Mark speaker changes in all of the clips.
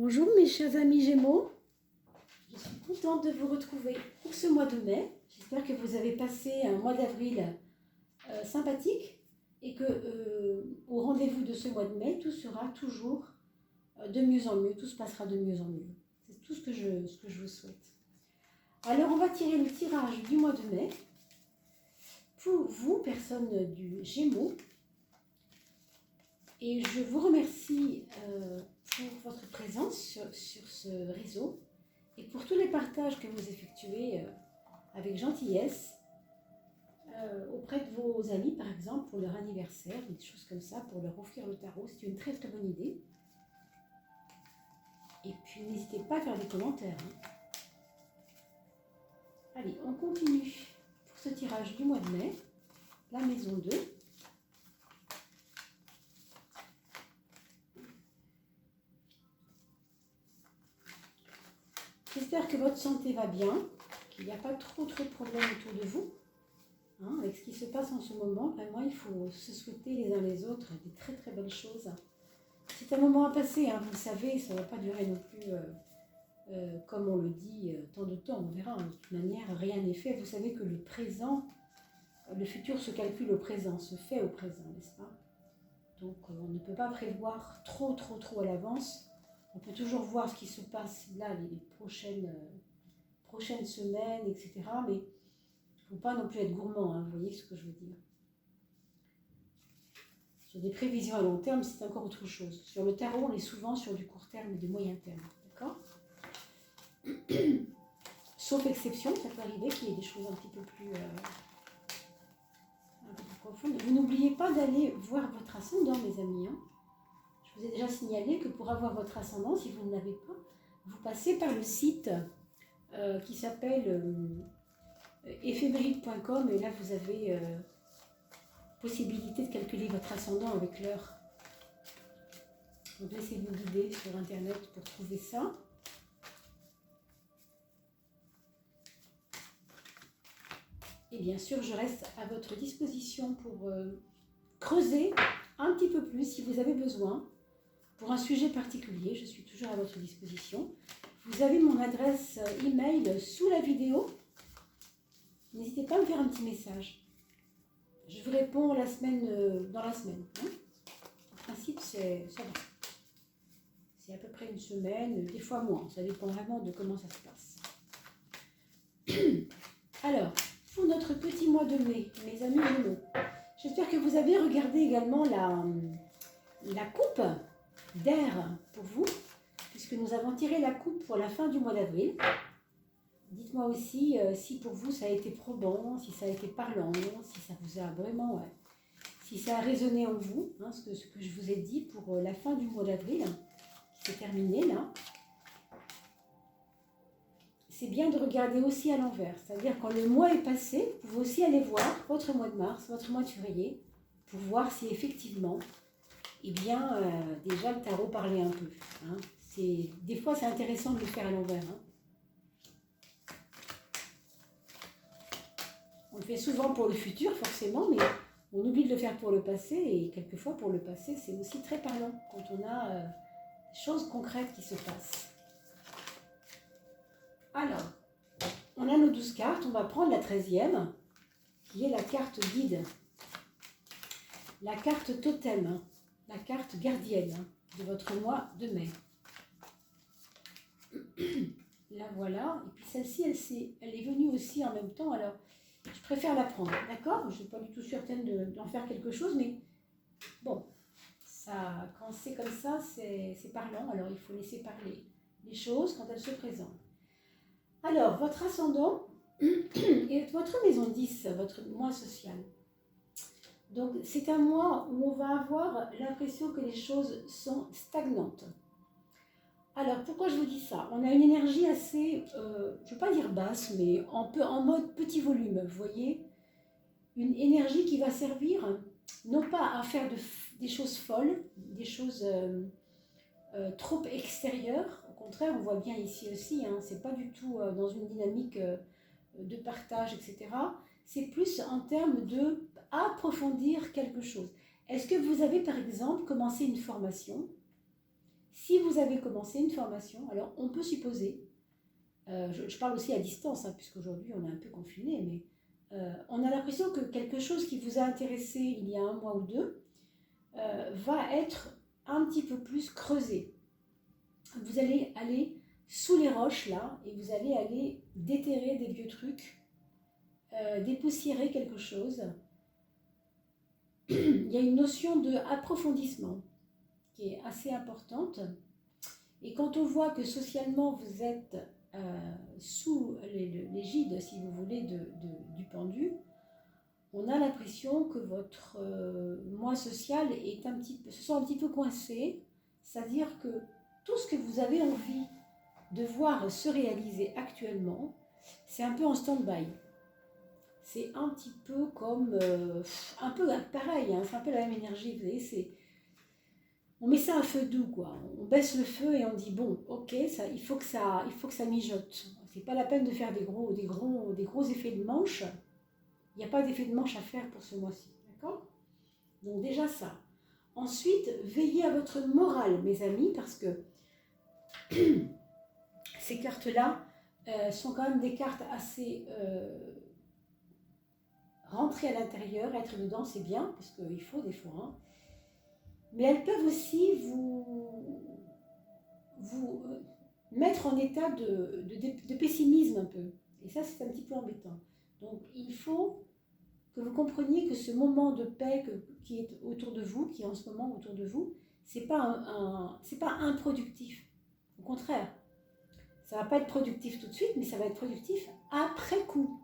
Speaker 1: Bonjour mes chers amis Gémeaux, je suis contente de vous retrouver pour ce mois de mai. J'espère que vous avez passé un mois d'avril sympathique et que au rendez-vous de ce mois de mai, tout sera toujours de mieux en mieux, tout se passera de mieux en mieux. C'est tout ce que je vous souhaite. Alors on va tirer le tirage du mois de mai pour vous, personnes du Gémeaux. Et je vous remercie pour votre présence sur ce réseau et pour tous les partages que vous effectuez avec gentillesse auprès de vos amis, par exemple, pour leur anniversaire, des choses comme ça, pour leur offrir le tarot. C'est une très très bonne idée. Et puis n'hésitez pas à faire des commentaires. Allez, on continue pour ce tirage du mois de mai, la maison 2. J'espère que votre santé va bien, qu'il n'y a pas trop de problèmes autour de vous. Avec ce qui se passe en ce moment, vraiment, il faut se souhaiter les uns les autres des très très belles choses. C'est un moment à passer, vous le savez, ça ne va pas durer non plus, comme on le dit, tant de temps, on verra. De toute manière, rien n'est fait. Vous savez que le présent, le futur se calcule au présent, se fait au présent, n'est-ce pas? Donc on ne peut pas prévoir trop à l'avance. On peut toujours voir ce qui se passe là, les prochaines semaines, etc. Mais il ne faut pas non plus être gourmand, vous voyez ce que je veux dire. Sur des prévisions à long terme, c'est encore autre chose. Sur le tarot, on est souvent sur du court terme et du moyen terme, d'accord? Sauf exception, ça peut arriver qu'il y ait des choses un petit peu plus profondes. Vous n'oubliez pas d'aller voir votre ascendant, mes amis. Je vous ai déjà signalé que pour avoir votre ascendant, si vous ne l'avez pas, vous passez par le site qui s'appelle éphéméride.com et là vous avez possibilité de calculer votre ascendant avec l'heure. Donc laissez-vous guider sur internet pour trouver ça. Et bien sûr, je reste à votre disposition pour creuser un petit peu plus si vous avez besoin. Pour un sujet particulier, je suis toujours à votre disposition. Vous avez mon adresse email sous la vidéo. N'hésitez pas à me faire un petit message. Je vous réponds dans la semaine. En principe, ça va. C'est à peu près une semaine, des fois moins. Ça dépend vraiment de comment ça se passe. Alors, pour notre petit mois de mai, mes amis Gémeaux, j'espère que vous avez regardé également la coupe d'air pour vous, puisque nous avons tiré la coupe pour la fin du mois d'avril. Dites-moi aussi si pour vous ça a été probant, si ça a été parlant, si ça vous a vraiment, si ça a résonné en vous, ce que je vous ai dit pour la fin du mois d'avril, qui s'est terminé là. C'est bien de regarder aussi à l'envers, c'est-à-dire quand le mois est passé, vous pouvez aussi aller voir votre mois de mars, votre mois de février, pour voir si effectivement, eh bien, déjà le tarot parlait un peu. Des fois, c'est intéressant de le faire à l'envers. On le fait souvent pour le futur, forcément, mais on oublie de le faire pour le passé. Et quelquefois, pour le passé, c'est aussi très parlant quand on a des choses concrètes qui se passent. Alors, on a nos 12 cartes. On va prendre la 13e, qui est la carte guide. La carte totem. La carte gardienne de votre mois de mai. La voilà. Et puis celle-ci, elle est venue aussi en même temps. Alors, je préfère la prendre, d'accord? Je ne suis pas du tout certaine d'en faire quelque chose, mais bon, ça, quand c'est comme ça, c'est parlant. Alors, il faut laisser parler les choses quand elles se présentent. Alors, votre ascendant et votre maison 10, votre mois social. Donc, c'est un mois où on va avoir l'impression que les choses sont stagnantes. Alors, pourquoi je vous dis ça? On a une énergie assez, je ne veux pas dire basse, mais en mode petit volume, vous voyez? Une énergie qui va servir, non pas à faire des choses folles, des choses trop extérieures. Au contraire, on voit bien ici aussi, c'est pas du tout dans une dynamique de partage, etc. C'est plus en termes de approfondir quelque chose. Est-ce que vous avez, par exemple, commencé une formation? Si vous avez commencé une formation, alors on peut supposer, je parle aussi à distance, hein, puisqu'aujourd'hui on est un peu confiné, mais on a l'impression que quelque chose qui vous a intéressé il y a un mois ou deux va être un petit peu plus creusé. Vous allez aller sous les roches là et vous allez aller déterrer des vieux trucs, dépoussiérer quelque chose. Il y a une notion d'approfondissement qui est assez importante. Et quand on voit que socialement vous êtes sous l'égide, si vous voulez, du pendu, on a l'impression que votre moi social est se sent un petit peu coincé, c'est-à-dire que tout ce que vous avez envie de voir se réaliser actuellement, c'est un peu en stand-by. C'est un petit peu comme, un peu pareil, hein, c'est un peu la même énergie, vous voyez, on met ça à feu doux, quoi. On baisse le feu et on dit, bon, ok, il faut que ça mijote. C'est pas la peine de faire des gros effets de manche. Il n'y a pas d'effet de manche à faire pour ce mois-ci, d'accord? Donc déjà ça. Ensuite, veillez à votre morale, mes amis, parce que ces cartes-là sont quand même des cartes assez rentrées à l'intérieur. Être dedans, c'est bien, parce qu'il faut des fois. Hein. Mais elles peuvent aussi vous mettre en état de pessimisme un peu. Et ça, c'est un petit peu embêtant. Donc, il faut que vous compreniez que ce moment de paix qui est autour de vous, qui est en ce moment autour de vous, c'est pas improductif. Au contraire, ça ne va pas être productif tout de suite, mais ça va être productif après coup.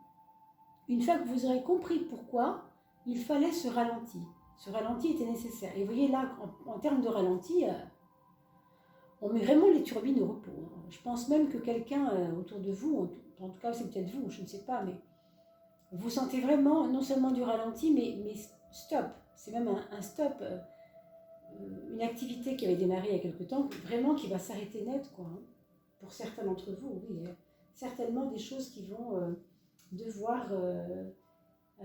Speaker 1: Une fois que vous aurez compris pourquoi il fallait ce ralenti. Ce ralenti était nécessaire. Et vous voyez là, en termes de ralenti, on met vraiment les turbines au repos. Hein. Je pense même que quelqu'un autour de vous, en tout cas c'est peut-être vous, je ne sais pas, mais vous sentez vraiment non seulement du ralenti, mais stop. C'est même un stop, une activité qui avait démarré il y a quelque temps, vraiment qui va s'arrêter net, quoi. Hein. Pour certains d'entre vous, oui. Certainement des choses qui vont devoir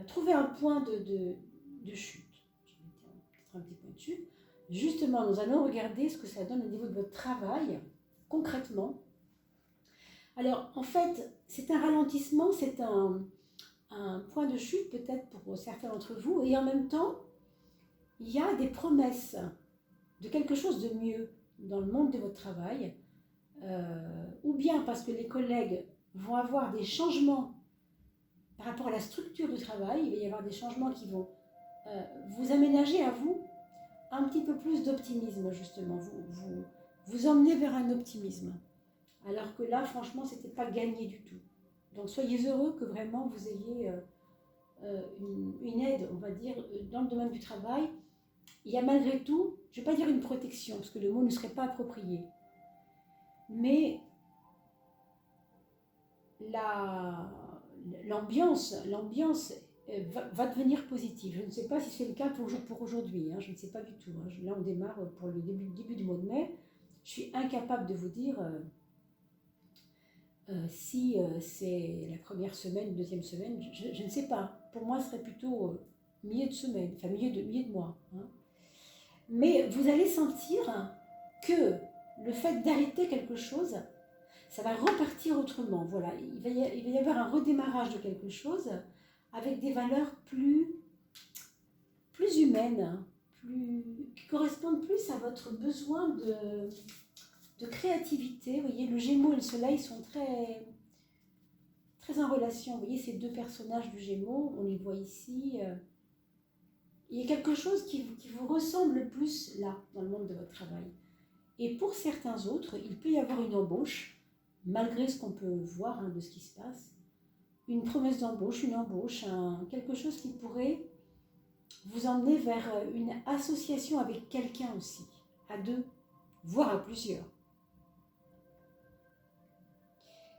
Speaker 1: trouver un point de chute. Je vais mettre peut-être un petit point de chute. Justement, nous allons regarder ce que ça donne au niveau de votre travail, concrètement. Alors, en fait, c'est un ralentissement, c'est un point de chute peut-être pour certains d'entre vous, et en même temps, il y a des promesses de quelque chose de mieux dans le monde de votre travail, ou bien parce que les collègues vont avoir des changements par rapport à la structure du travail, il va y avoir des changements qui vont vous aménager à vous un petit peu plus d'optimisme, justement, vous emmener vers un optimisme, alors que là, franchement, c'était pas gagné du tout. Donc soyez heureux que vraiment vous ayez une aide, on va dire, dans le domaine du travail. Il y a malgré tout, je ne vais pas dire une protection, parce que le mot ne serait pas approprié, mais l'ambiance va devenir positive. Je ne sais pas si c'est le cas pour aujourd'hui, hein, je ne sais pas du tout. Hein. Là, on démarre pour le début du mois de mai. Je suis incapable de vous dire si c'est la première semaine, deuxième semaine, je ne sais pas. Pour moi, ce serait plutôt milieu de semaine, enfin milieu de mois. Hein. Mais vous allez sentir que le fait d'arrêter quelque chose, ça va repartir autrement. Voilà, il va y avoir un redémarrage de quelque chose avec des valeurs plus humaines, qui correspondent plus à votre besoin de créativité. Vous voyez, le Gémeaux et le Soleil sont très, très en relation. Vous voyez, ces deux personnages du Gémeaux, on les voit ici. Il y a quelque chose qui vous ressemble plus là, dans le monde de votre travail. Et pour certains autres, il peut y avoir une embauche, malgré ce qu'on peut voir hein, de ce qui se passe. Une promesse d'embauche, une embauche, quelque chose qui pourrait vous emmener vers une association avec quelqu'un aussi, à deux, voire à plusieurs.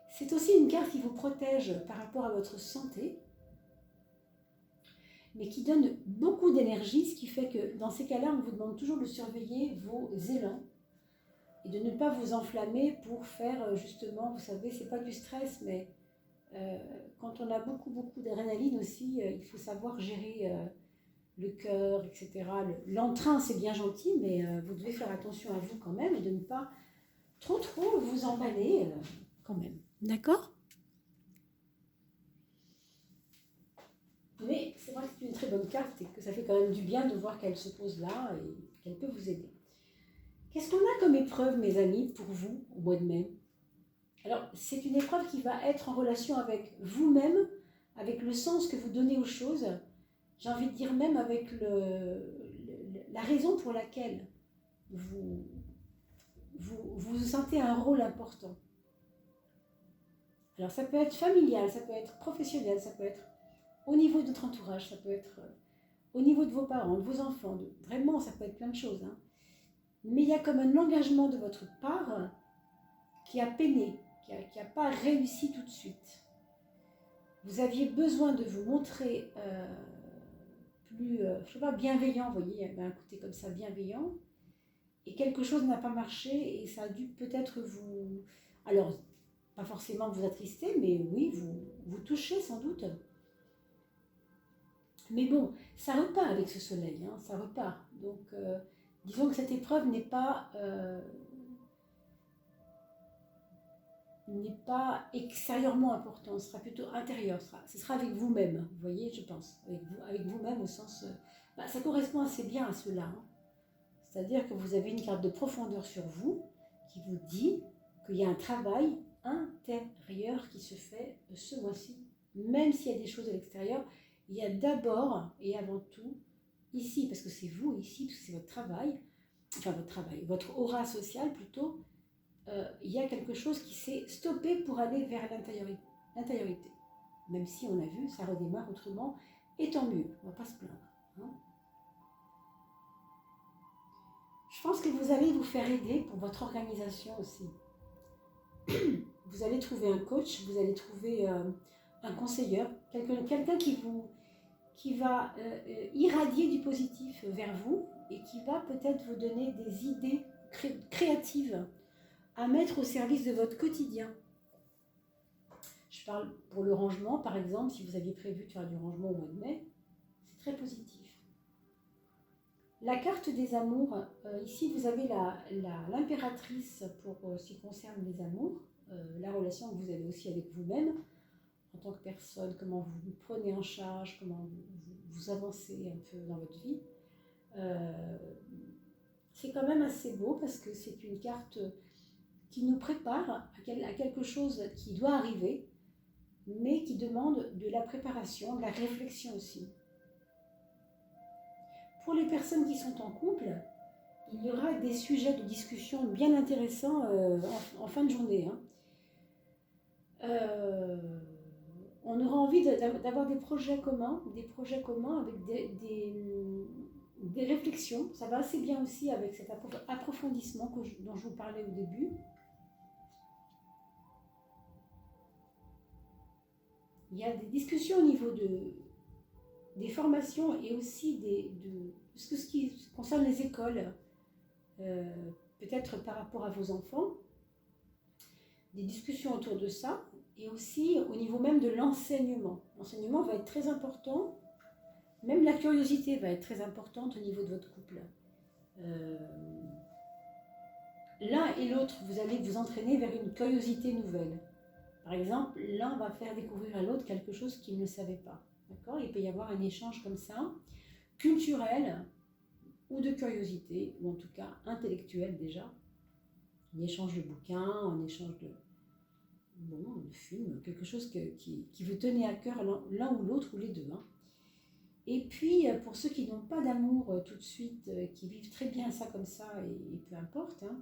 Speaker 1: C'est aussi une carte qui vous protège par rapport à votre santé, mais qui donne beaucoup d'énergie, ce qui fait que dans ces cas-là, on vous demande toujours de surveiller vos élans et de ne pas vous enflammer pour faire justement, vous savez, c'est pas du stress, mais quand on a beaucoup d'adrénaline aussi, il faut savoir gérer le cœur, etc. L'entrain, c'est bien gentil, mais vous devez faire attention à vous quand même et de ne pas trop vous emballer quand même. D'accord? Mais c'est vrai que c'est une très bonne carte et que ça fait quand même du bien de voir qu'elle se pose là et qu'elle peut vous aider. Qu'est-ce qu'on a comme épreuve, mes amis, pour vous au mois de mai? Alors, c'est une épreuve qui va être en relation avec vous-même, avec le sens que vous donnez aux choses. J'ai envie de dire même avec la raison pour laquelle vous sentez un rôle important. Alors, ça peut être familial, ça peut être professionnel, ça peut être au niveau de votre entourage, ça peut être au niveau de vos parents, de vos enfants. Vraiment, ça peut être plein de choses. Hein. Mais il y a comme un engagement de votre part qui a peiné, qui n'a pas réussi tout de suite. Vous aviez besoin de vous montrer plus, je sais pas, bienveillant, vous voyez, il y avait un côté comme ça bienveillant, et quelque chose n'a pas marché, et ça a dû peut-être vous, alors, pas forcément vous attrister, mais oui, vous toucher sans doute. Mais bon, ça repart avec ce soleil, hein, ça repart. Donc, disons que cette épreuve n'est pas extérieurement important, ce sera plutôt intérieur, ce sera avec vous-même, vous voyez, je pense, avec vous-même au sens, ça correspond assez bien à cela, hein. C'est-à-dire que vous avez une carte de profondeur sur vous qui vous dit qu'il y a un travail intérieur qui se fait ce mois-ci, même s'il y a des choses à l'extérieur, il y a d'abord et avant tout ici, parce que c'est vous ici, parce que c'est votre travail, votre aura sociale plutôt, il y a quelque chose qui s'est stoppé pour aller vers l'intériorité. Même si on a vu, ça redémarre autrement, et tant mieux, on ne va pas se plaindre. Hein. Je pense que vous allez vous faire aider pour votre organisation aussi. Vous allez trouver un coach, vous allez trouver un conseiller, quelqu'un qui va irradier du positif vers vous et qui va peut-être vous donner des idées créatives à mettre au service de votre quotidien. Je parle pour le rangement, par exemple, si vous aviez prévu de faire du rangement au mois de mai, c'est très positif. La carte des amours, ici vous avez l'impératrice pour ce qui concerne les amours, la relation que vous avez aussi avec vous-même, en tant que personne, comment vous vous prenez en charge, comment vous avancez un peu dans votre vie. C'est quand même assez beau parce que c'est une carte qui nous prépare à quelque chose qui doit arriver, mais qui demande de la préparation, de la réflexion aussi. Pour les personnes qui sont en couple, il y aura des sujets de discussion bien intéressants en fin de journée. Hein. On aura envie d'avoir des projets communs avec des réflexions. Ça va assez bien aussi avec cet approfondissement dont je vous parlais au début. Il y a des discussions au niveau des formations et aussi de ce qui concerne les écoles, peut-être par rapport à vos enfants, des discussions autour de ça, et aussi au niveau même de l'enseignement. L'enseignement va être très important, même la curiosité va être très importante au niveau de votre couple. L'un et l'autre, vous allez vous entraîner vers une curiosité nouvelle. Par exemple, l'un va faire découvrir à l'autre quelque chose qu'il ne savait pas. D'accord ? Il peut y avoir un échange comme ça, culturel ou de curiosité, ou en tout cas intellectuel déjà. Un échange de bouquins, un échange de films, quelque chose qui vous tenait à cœur l'un ou l'autre ou les deux. Hein. Et puis, pour ceux qui n'ont pas d'amour tout de suite, qui vivent très bien ça comme ça, et peu importe, hein,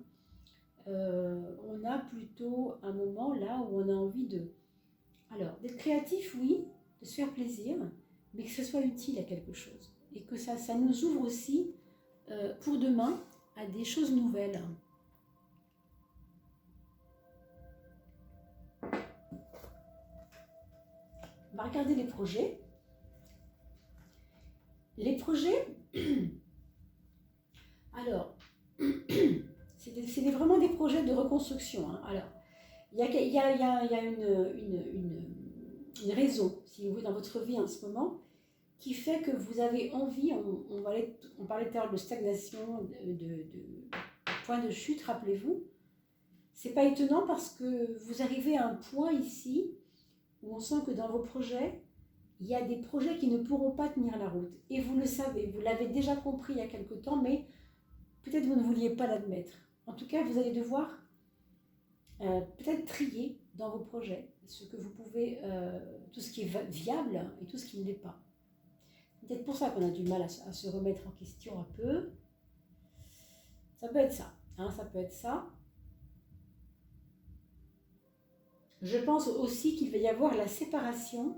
Speaker 1: on a plutôt un moment là où on a envie d'être créatif, oui, de se faire plaisir, mais que ce soit utile à quelque chose. Et que ça nous ouvre aussi, pour demain, à des choses nouvelles. On va regarder les projets. Les projets, alors, c'est vraiment des projets de reconstruction. Hein. Alors, il y a une raison, si vous voulez, dans votre vie en ce moment, qui fait que vous avez envie, on parlait tout à l'heure de stagnation, de point de chute, rappelez-vous. C'est pas étonnant parce que vous arrivez à un point ici où on sent que dans vos projets, il y a des projets qui ne pourront pas tenir la route. Et vous le savez, vous l'avez déjà compris il y a quelque temps, mais peut-être vous ne vouliez pas l'admettre. En tout cas, vous allez devoir peut-être trier dans vos projets ce que vous pouvez, tout ce qui est viable et tout ce qui ne l'est pas. C'est peut-être pour ça qu'on a du mal à se remettre en question un peu. Ça peut être ça, hein, ça peut être ça. Je pense aussi qu'il va y avoir la séparation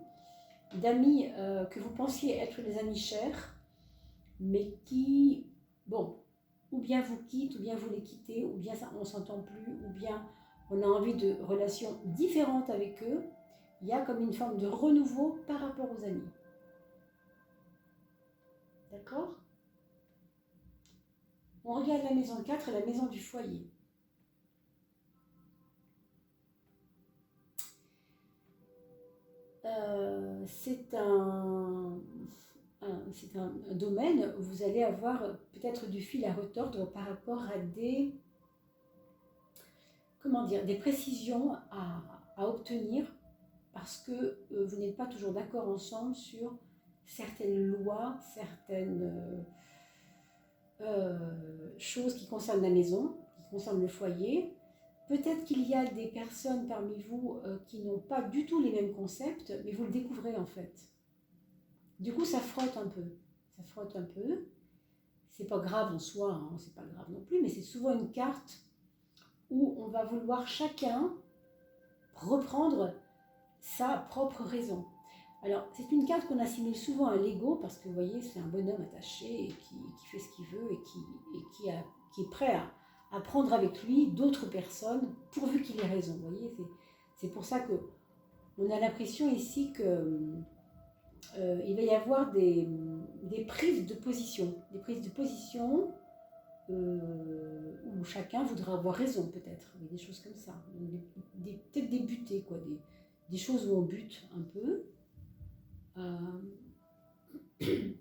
Speaker 1: d'amis que vous pensiez être des amis chers, mais qui, bon, ou bien vous quittent, ou bien vous les quittez, ou bien on ne s'entend plus, ou bien on a envie de relations différentes avec eux. Il y a comme une forme de renouveau par rapport aux amis. D'accord? On regarde la maison 4, la maison du foyer. C'est un domaine où vous allez avoir peut-être du fil à retordre par rapport à des, comment dire, des précisions à obtenir parce que vous n'êtes pas toujours d'accord ensemble sur certaines lois, certaines choses qui concernent la maison, qui concernent le foyer. Peut-être qu'il y a des personnes parmi vous qui n'ont pas du tout les mêmes concepts, mais vous le découvrez en fait. Du coup, ça frotte un peu. Ça frotte un peu. C'est pas grave en soi, hein, c'est pas grave non plus, mais c'est souvent une carte où on va vouloir chacun reprendre sa propre raison. Alors, c'est une carte qu'on assimile souvent à l'ego, parce que vous voyez, c'est un bonhomme attaché qui fait ce qu'il veut et qui est prêt à prendre avec lui d'autres personnes, pourvu qu'il ait raison. Vous voyez, c'est pour ça qu'on a l'impression ici que il va y avoir des prises de position. Des prises de position où chacun voudra avoir raison, peut-être. Des choses comme ça. Peut-être des butées, quoi. Des choses où on bute un peu.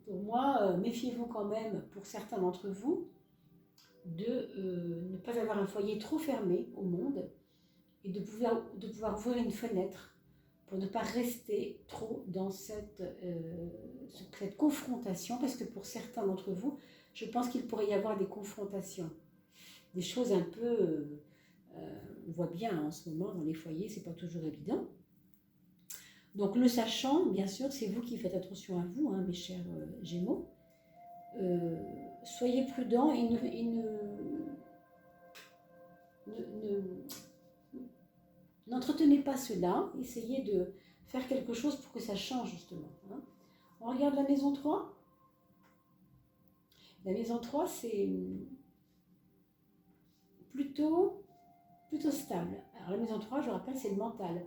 Speaker 1: Pour moi, méfiez-vous quand même, pour certains d'entre vous, de ne pas avoir un foyer trop fermé au monde et de pouvoir ouvrir une fenêtre pour ne pas rester trop dans cette confrontation, parce que pour certains d'entre vous, je pense qu'il pourrait y avoir des confrontations, des choses un peu, on voit bien en ce moment dans les foyers, c'est pas toujours évident. Donc le sachant, bien sûr, c'est vous qui faites attention à vous, hein, mes chers Gémeaux. Soyez prudents et n'entretenez pas cela. Essayez de faire quelque chose pour que ça change, justement. Hein. On regarde la maison 3. La maison 3, c'est plutôt stable. Alors la maison 3, je rappelle, c'est le mental.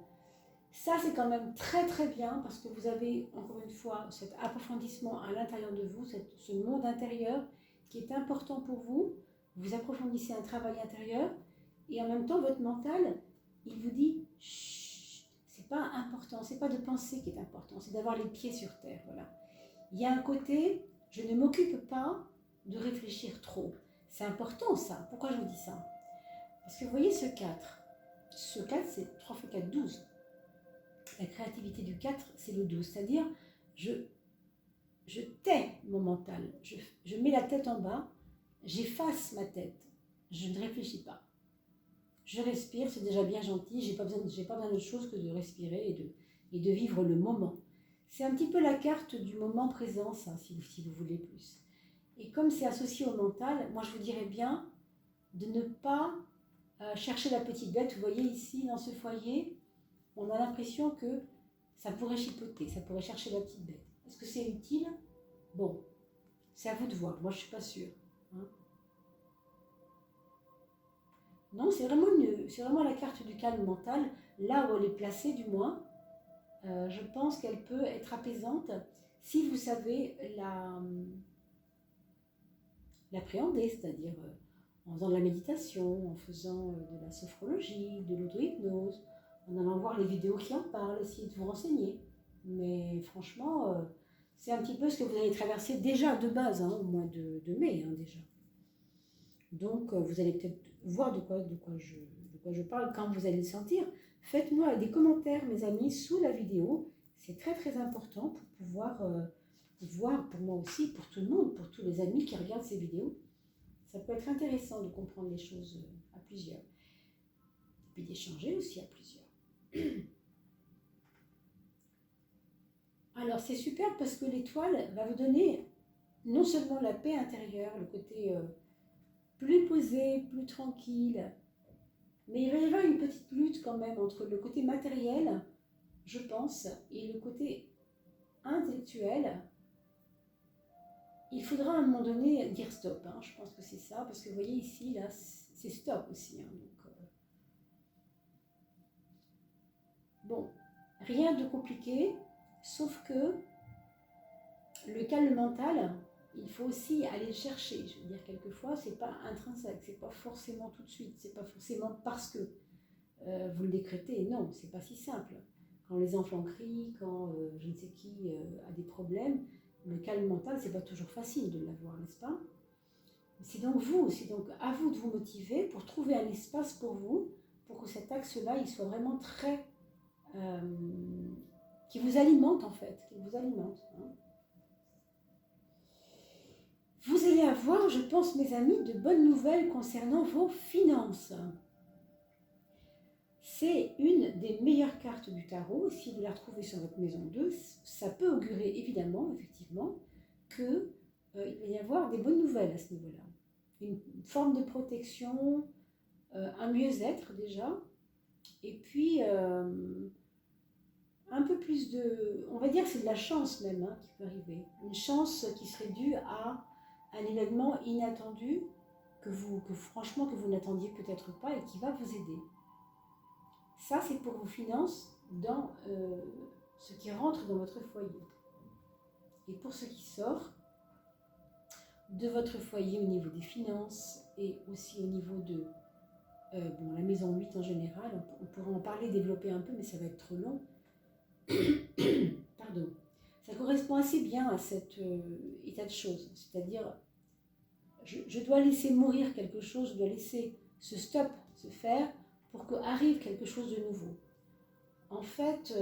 Speaker 1: Ça, c'est quand même très très bien parce que vous avez, encore une fois, cet approfondissement à l'intérieur de vous, ce monde intérieur qui est important pour vous. Vous approfondissez un travail intérieur et en même temps, votre mental, il vous dit « Chut, c'est pas important, c'est pas de penser qui est important, c'est d'avoir les pieds sur terre. » Voilà. Il y a un côté, je ne m'occupe pas de réfléchir trop. C'est important ça. Pourquoi je vous dis ça? Parce que vous voyez ce 4. Ce 4, c'est 3 x 4, 12. La créativité du 4, c'est le 12, c'est-à-dire je tais mon mental, je mets la tête en bas, j'efface ma tête, je ne réfléchis pas. Je respire, c'est déjà bien gentil, j'ai pas besoin d'autre chose que de respirer et de vivre le moment. C'est un petit peu la carte du moment présent, ça, si vous voulez plus. Et comme c'est associé au mental, moi je vous dirais bien de ne pas chercher la petite bête. Vous voyez ici, dans ce foyer, on a l'impression que ça pourrait chipoter, ça pourrait chercher la petite bête. Est-ce que c'est utile? Bon, c'est à vous de voir. Moi, je ne suis pas sûre. Hein. Non, c'est vraiment la carte du calme mental, là où elle est placée du moins. Je pense qu'elle peut être apaisante si vous savez l'appréhender, c'est-à-dire en faisant de la méditation, en faisant de la sophrologie, de l'auto-hypnose, en allant voir les vidéos qui en parlent, essayer de vous renseigner. Mais franchement, c'est un petit peu ce que vous allez traverser déjà de base, hein, au mois de mai, hein, déjà. Donc, vous allez peut-être voir de quoi je parle quand vous allez le sentir. Faites-moi des commentaires, mes amis, sous la vidéo. C'est très, très important pour pouvoir voir, pour moi aussi, pour tout le monde, pour tous les amis qui regardent ces vidéos. Ça peut être intéressant de comprendre les choses à plusieurs. Et puis d'échanger aussi à plusieurs. Alors, c'est super parce que l'étoile va vous donner non seulement la paix intérieure, le côté plus posé, plus tranquille, mais il va y avoir une petite lutte quand même entre le côté matériel, je pense, et le côté intellectuel. Il faudra à un moment donné dire stop, hein. Je pense que c'est ça, parce que vous voyez ici, là, c'est stop aussi, hein. Donc, bon, rien de compliqué, sauf que le calme mental, il faut aussi aller le chercher. Je veux dire, quelquefois, c'est pas intrinsèque, c'est pas forcément tout de suite, c'est pas forcément parce que vous le décrétez. Non, c'est pas si simple. Quand les enfants crient, quand je ne sais qui a des problèmes, le calme mental, c'est pas toujours facile de l'avoir, n'est-ce pas? C'est donc à vous de vous motiver pour trouver un espace pour vous, pour que cet axe-là, il soit vraiment très qui vous alimente en fait, qui vous alimente. Hein. Vous allez avoir, je pense, mes amis, de bonnes nouvelles concernant vos finances. C'est une des meilleures cartes du tarot. Si vous la retrouvez sur votre maison 2, ça peut augurer évidemment, effectivement, qu'il va y avoir des bonnes nouvelles à ce niveau-là. Une forme de protection, un mieux-être déjà, et puis un peu plus de... On va dire que c'est de la chance même hein, qui peut arriver. Une chance qui serait due à un événement inattendu franchement que vous n'attendiez peut-être pas et qui va vous aider. Ça, c'est pour vos finances dans ce qui rentre dans votre foyer. Et pour ce qui sort de votre foyer au niveau des finances et aussi au niveau de la maison 8 en général, on pourra en parler, développer un peu, mais ça va être trop long. Pardon. Ça correspond assez bien à cet état de choses. C'est-à-dire, je dois laisser mourir quelque chose, je dois laisser ce stop se faire pour qu'arrive quelque chose de nouveau. En fait,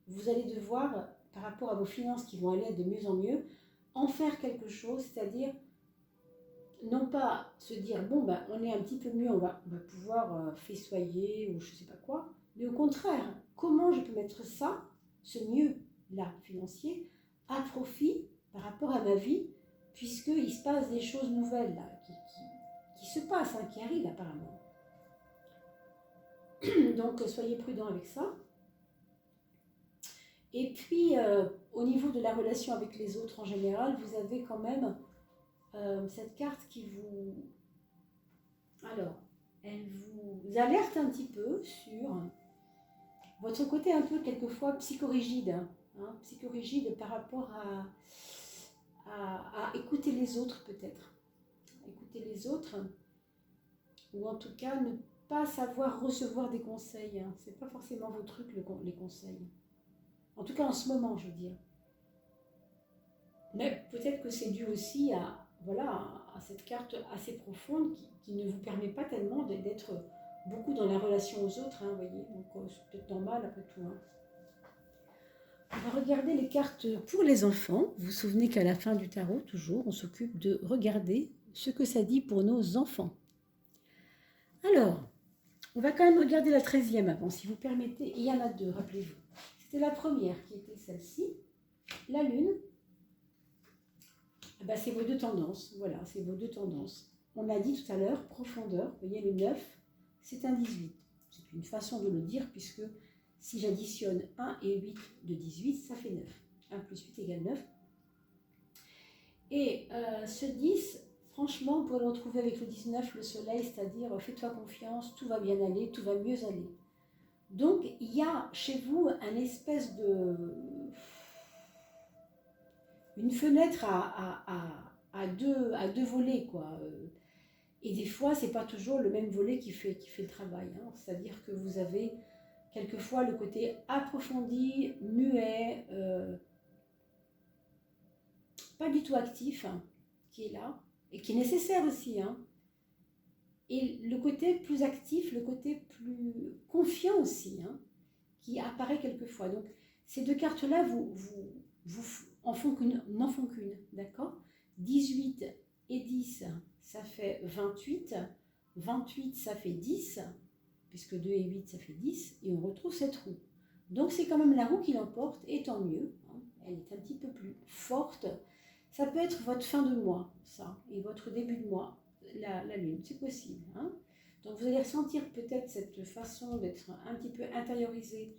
Speaker 1: vous allez devoir, par rapport à vos finances qui vont aller de mieux en mieux, en faire quelque chose, c'est-à-dire non pas se dire, bon, ben, on est un petit peu mieux, on va pouvoir festoyer ou je ne sais pas quoi, mais au contraire, comment je peux mettre ça, ce mieux-là financier, à profit par rapport à ma vie, puisqu'il se passe des choses nouvelles là, qui se passent, hein, qui arrivent apparemment. Donc, soyez prudents avec ça. Et puis, au niveau de la relation avec les autres en général, vous avez quand même cette carte qui vous... Alors, elle vous alerte un petit peu sur votre côté un peu quelquefois psychorigide. Hein, psychorigide par rapport à écouter les autres peut-être. Écouter les autres, ou en tout cas ne pas savoir recevoir des conseils. Hein. C'est pas forcément vos trucs, les conseils. En tout cas, en ce moment, je veux dire. Mais peut-être que c'est dû aussi à cette carte assez profonde qui ne vous permet pas tellement d'être beaucoup dans la relation aux autres, hein, voyez. Donc, c'est peut-être normal après tout. Hein. On va regarder les cartes pour les enfants. Vous vous souvenez qu'à la fin du tarot, toujours, on s'occupe de regarder ce que ça dit pour nos enfants. Alors, on va quand même regarder la 13e avant, si vous permettez. Il y en a deux, rappelez-vous. C'était la première qui était celle-ci, la lune. Ben, c'est vos deux tendances, voilà, c'est vos deux tendances. On l'a dit tout à l'heure, profondeur, vous voyez le 9, c'est un 18. C'est une façon de le dire puisque si j'additionne 1 et 8 de 18, ça fait 9. 1 plus 8 égale 9. Et ce 10, franchement, vous pourrez le retrouver avec le 19, le soleil, c'est-à-dire fais-toi confiance, tout va bien aller, tout va mieux aller. Donc, il y a chez vous un espèce de... une fenêtre à deux volets, quoi. Et des fois, c'est pas toujours le même volet qui fait le travail. Hein. C'est-à-dire que vous avez quelquefois le côté approfondi, muet, pas du tout actif, hein, qui est là, et qui est nécessaire aussi, hein. Et le côté plus actif, le côté plus confiant aussi, hein, qui apparaît quelquefois. Donc ces deux cartes-là n'en font qu'une, d'accord? 18 et 10, ça fait 28. 28, ça fait 10, puisque 2 et 8, ça fait 10, et on retrouve cette roue. Donc c'est quand même la roue qui l'emporte, et tant mieux, hein, elle est un petit peu plus forte. Ça peut être votre fin de mois, ça, et votre début de mois, la lune, c'est possible, hein. Donc vous allez ressentir peut-être cette façon d'être un petit peu intériorisé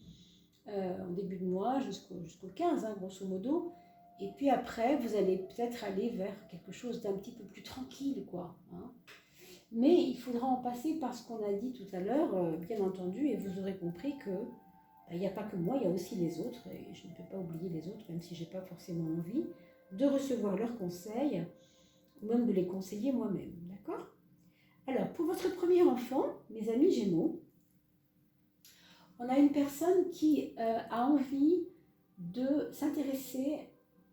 Speaker 1: en début de mois jusqu'au 15, hein, grosso modo. Et puis après, vous allez peut-être aller vers quelque chose d'un petit peu plus tranquille, quoi, hein. Mais il faudra en passer par ce qu'on a dit tout à l'heure, bien entendu, et vous aurez compris que il n'y a pas que moi, il y a aussi les autres, et je ne peux pas oublier les autres, même si je n'ai pas forcément envie de recevoir leurs conseils, ou même de les conseiller moi-même, d'accord? Alors, pour votre premier enfant, mes amis Gémeaux, on a une personne qui a envie de s'intéresser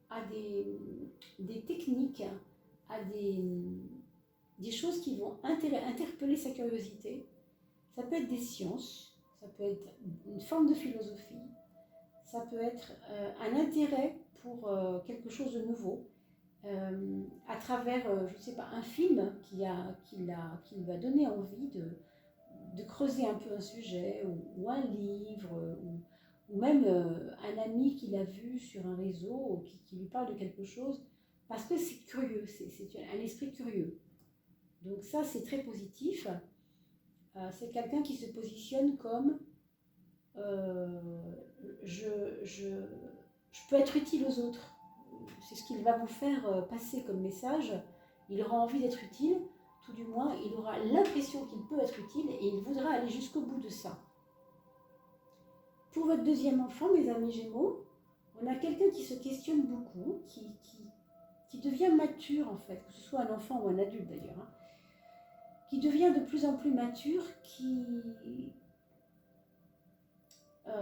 Speaker 1: à des techniques, à des choses qui vont interpeller sa curiosité. Ça peut être des sciences, ça peut être une forme de philosophie, ça peut être un intérêt pour quelque chose de nouveau, à travers, je ne sais pas, un film qui lui a donné envie de creuser un peu un sujet, ou un livre, ou même un ami qu'il a vu sur un réseau, qui lui parle de quelque chose, parce que c'est curieux, c'est un esprit curieux. Donc ça, c'est très positif. C'est quelqu'un qui se positionne comme je peux être utile aux autres. C'est ce qu'il va vous faire passer comme message. Il aura envie d'être utile, tout du moins, il aura l'impression qu'il peut être utile et il voudra aller jusqu'au bout de ça. Pour votre deuxième enfant, mes amis Gémeaux, on a quelqu'un qui se questionne beaucoup, qui devient mature en fait, que ce soit un enfant ou un adulte d'ailleurs, hein, qui devient de plus en plus mature, qui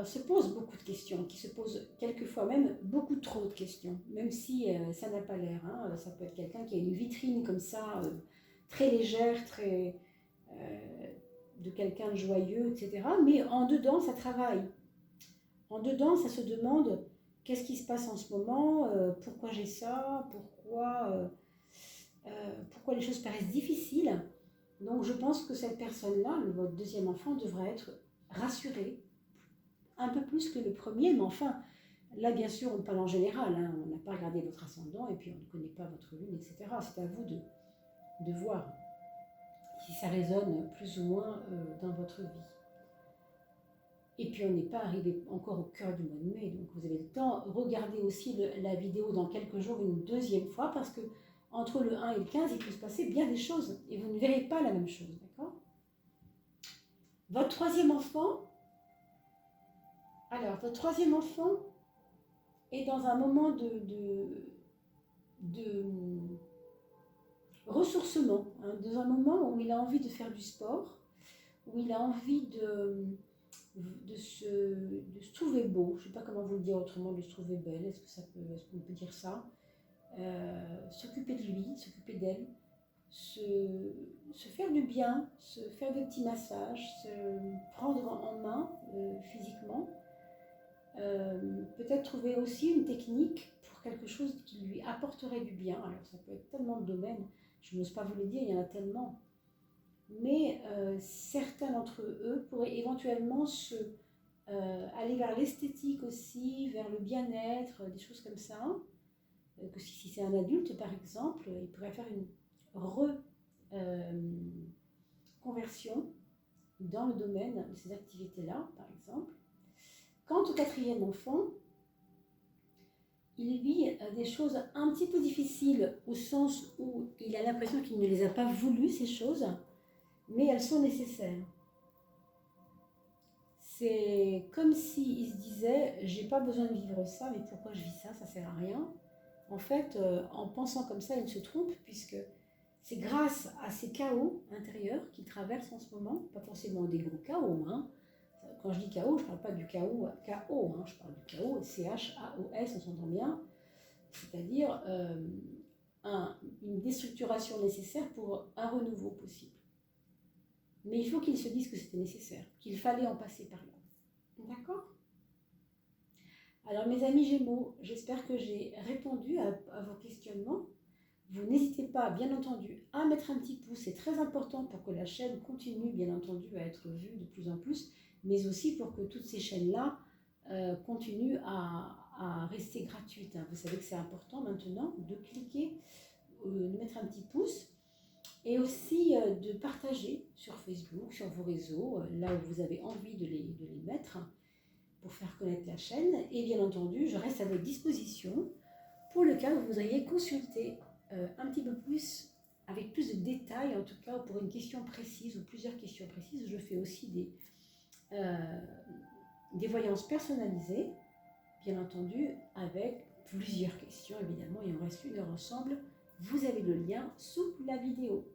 Speaker 1: se pose beaucoup de questions, qui se pose quelquefois même beaucoup trop de questions, même si ça n'a pas l'air, hein. Ça peut être quelqu'un qui a une vitrine comme ça, très légère, très de quelqu'un de joyeux, etc. Mais en dedans, ça travaille. En dedans, ça se demande qu'est-ce qui se passe en ce moment, pourquoi j'ai ça, pourquoi les choses paraissent difficiles. Donc je pense que cette personne-là, votre deuxième enfant, devrait être rassurée, un peu plus que le premier, mais enfin, là bien sûr on parle en général, hein, on n'a pas regardé votre ascendant et puis on ne connaît pas votre lune, etc. C'est à vous de voir si ça résonne plus ou moins dans votre vie. Et puis on n'est pas arrivé encore au cœur du mois de mai, donc vous avez le temps. Regardez aussi la vidéo dans quelques jours une deuxième fois, parce que entre le 1 et le 15, il peut se passer bien des choses, et vous ne verrez pas la même chose, d'accord? Votre troisième enfant, alors votre troisième enfant est dans un moment de ressourcement, hein, dans un moment où il a envie de faire du sport, où il a envie de se trouver beau, je ne sais pas comment vous le dire autrement, de se trouver belle, est-ce qu'on peut dire ça, s'occuper de lui, s'occuper d'elle, se faire du bien, se faire des petits massages, se prendre en main physiquement, peut-être trouver aussi une technique pour quelque chose qui lui apporterait du bien. Alors ça peut être tellement de domaines, je n'ose pas vous le dire, il y en a tellement. Mais certains d'entre eux pourraient éventuellement aller vers l'esthétique aussi, vers le bien-être, des choses comme ça. Que si c'est un adulte, par exemple, il pourrait faire une reconversion dans le domaine de ces activités-là, par exemple. Quant au quatrième enfant, il vit des choses un petit peu difficiles au sens où il a l'impression qu'il ne les a pas voulues, ces choses, mais elles sont nécessaires. C'est comme s'il se disait, j'ai pas besoin de vivre ça, mais pourquoi je vis ça, ça sert à rien. En fait, en pensant comme ça, il se trompe, puisque c'est grâce à ces chaos intérieurs qu'il traverse en ce moment, pas forcément des gros chaos, hein. Quand je dis chaos, je ne parle pas du chaos, KO, hein, je parle du chaos, CHAOS, on s'entend bien, c'est-à-dire une déstructuration nécessaire pour un renouveau possible. Mais il faut qu'ils se disent que c'était nécessaire, qu'il fallait en passer par là. D'accord? Alors mes amis Gémeaux, j'espère que j'ai répondu à vos questionnements. Vous n'hésitez pas, bien entendu, à mettre un petit pouce. C'est très important pour que la chaîne continue, bien entendu, à être vue de plus en plus, mais aussi pour que toutes ces chaînes-là continuent à rester gratuites. Vous savez que c'est important maintenant de cliquer, de mettre un petit pouce, et aussi de partager sur Facebook, sur vos réseaux, là où vous avez envie de les mettre, pour faire connaître la chaîne. Et bien entendu, je reste à votre disposition pour le cas où vous voudriez consulter un petit peu plus, avec plus de détails, en tout cas pour une question précise ou plusieurs questions précises. Je fais aussi des voyances personnalisées, bien entendu, avec plusieurs questions, évidemment. Il en reste une heure ensemble. Vous avez le lien sous la vidéo.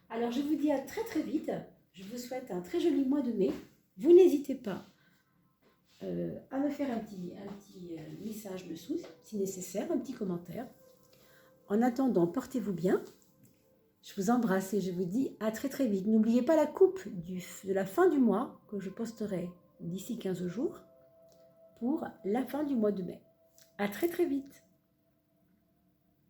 Speaker 1: Alors, je vous dis à très très vite. Je vous souhaite un très joli mois de mai. Vous n'hésitez pas à me faire un petit message dessous, si nécessaire, un petit commentaire. En attendant, portez-vous bien. Je vous embrasse et je vous dis à très très vite. N'oubliez pas la coupe de la fin du mois que je posterai d'ici 15 jours pour la fin du mois de mai. À très très vite.